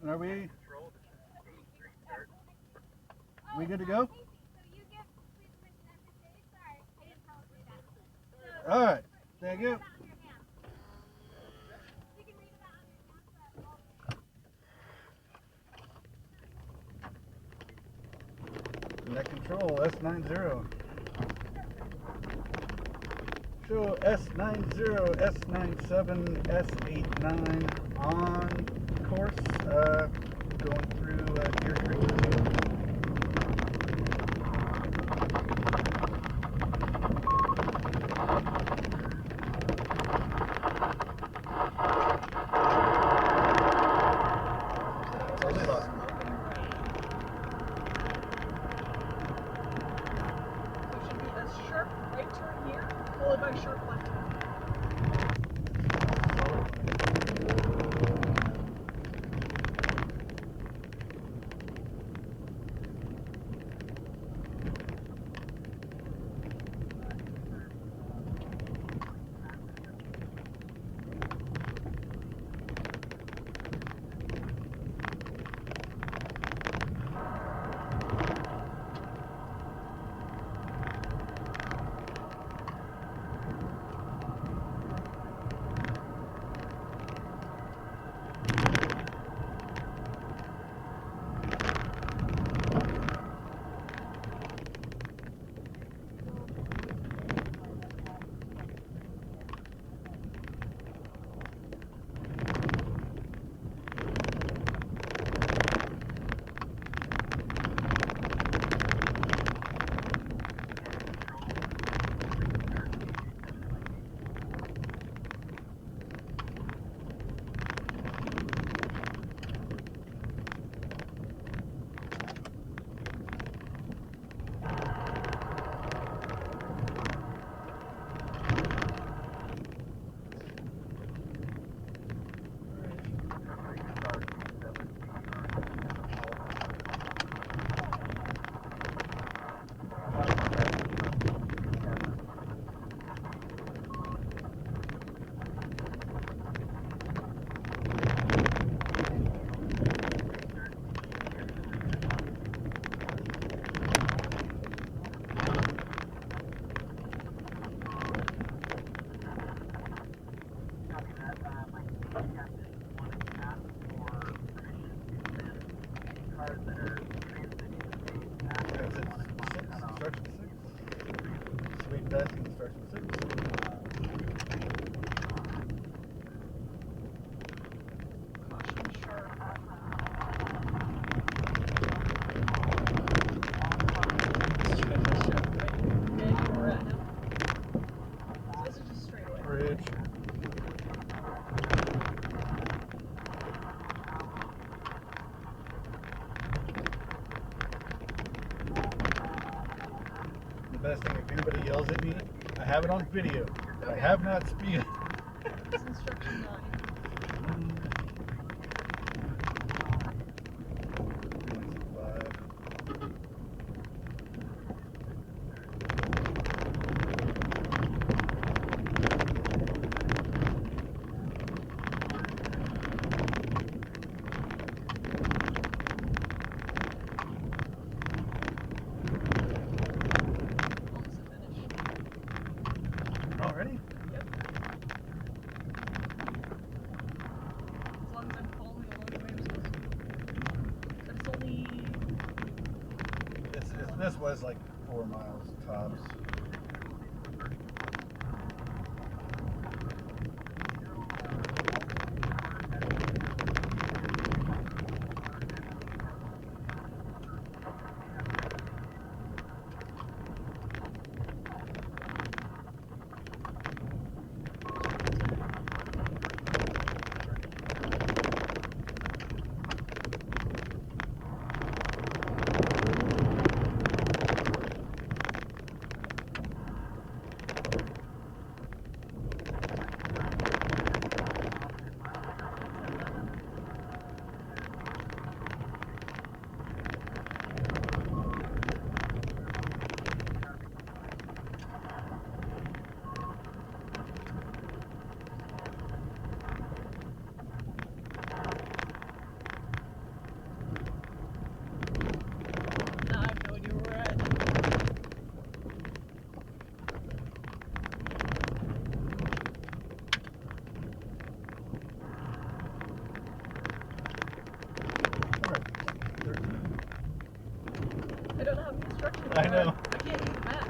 Are we good to go? All right. Thank you. Net control S90. Show S90, S97, S89 on course, going through Deer Creek. Followed by sharp left. Sweet testing starts with 6. Caution sharp. Okay, we're at now. So this is just straight away. Bridge. The best thing, if anybody yells at me, I have it on video. Okay. I have not speeded. This is instruction 9. Already? Yep. As long as I'm following along the way I'm supposed to. But it's only... This was like 4 miles tops. I know. I can't use the map.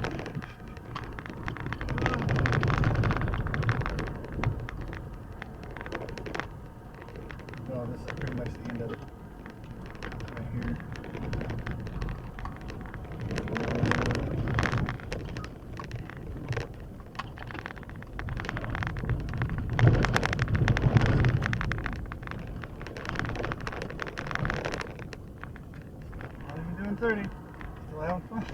Well, this is pretty much the end of it. Right here. Not even doing 30. Still having fun.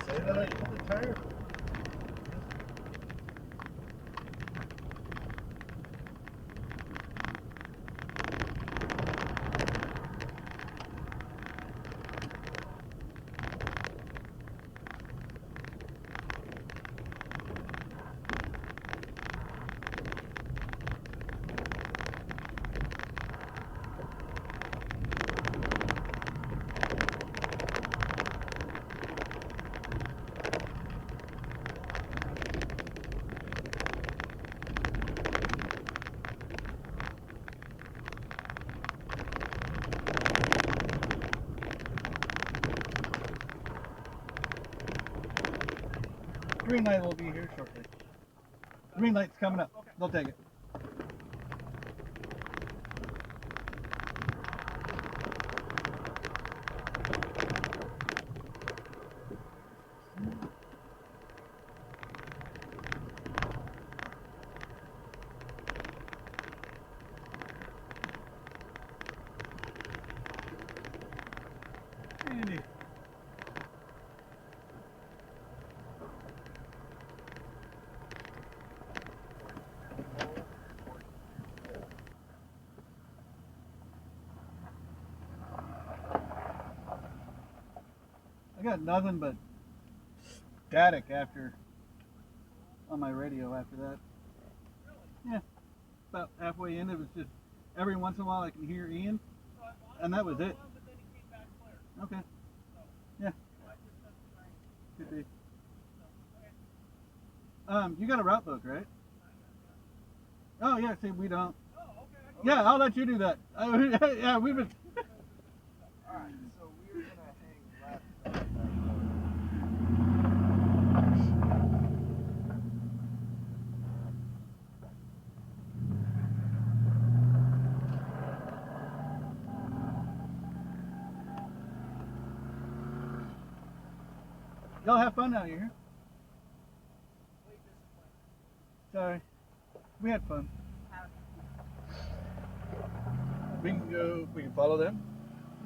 Say that I pulled the tire. green light will be here shortly. Green light's coming up. Okay. They'll take it. Andy. I got nothing but static after on my radio after that. Yeah, about halfway in, it was just every once in a while I can hear Ian, and that was it. Okay. Yeah. Could be. You got a route book, right? Oh yeah. See, we don't. Yeah, I'll let you do that. Yeah, we've been. Alright, so we're gonna hang left. Y'all have fun out here. Sorry, we had fun. We can go. We can follow them,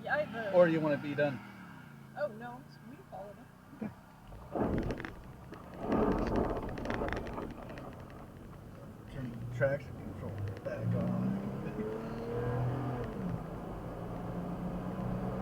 Yeah, or you want to be done? Oh no, we can follow them. Turn the tracks.